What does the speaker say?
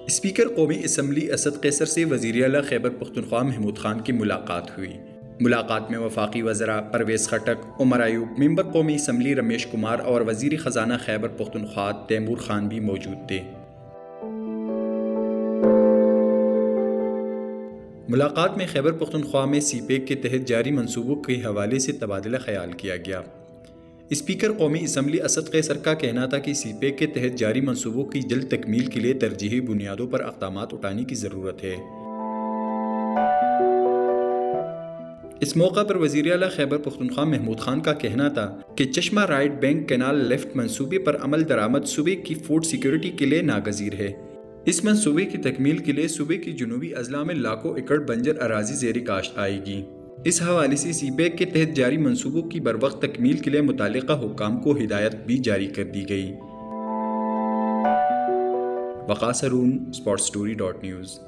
Speaker قومی assembly Asad قیصر سے وزیر اعلیٰ خیبر پختونخوا محمود خان کی ملاقات ہوئی۔ ملاقات میں وفاقی وزراء پرویز خٹک، عمر ایوب، ممبر قومی اسمبلی رمیش کمار اور وزیر خزانہ خیبر پختونخوا تیمور خان بھی موجود تھے۔ ملاقات میں خیبر پختونخوا میں سی پیک کے تحت جاری منصوبوں کے حوالے سے تبادلہ خیال کیا گیا۔ اسپیکر قومی اسمبلی اسد قیصر کا کہنا تھا کہ سی پیک کے تحت جاری منصوبوں کی جلد تکمیل کے لیے ترجیحی بنیادوں پر اقدامات اٹھانے کی ضرورت ہے۔ اس موقع پر وزیر اعلیٰ خیبر پختونخوا محمود خان کا کہنا تھا کہ چشمہ رائٹ بینک کینال لیفٹ منصوبے پر عمل درآمد صوبے کی فوڈ سیکیورٹی کے لیے ناگزیر ہے۔ اس منصوبے کی تکمیل کے لیے صوبے کی جنوبی اضلاع میں لاکھوں ایکڑ بنجر اراضی زیر کاشت آئے گی۔ اس حوالے سے سی پیک کے تحت جاری منصوبوں کی بروقت تکمیل کے لیے متعلقہ حکام کو ہدایت بھی جاری کر دی گئی۔ وقاص ہارون، اسپورٹس سٹوری .نیوز۔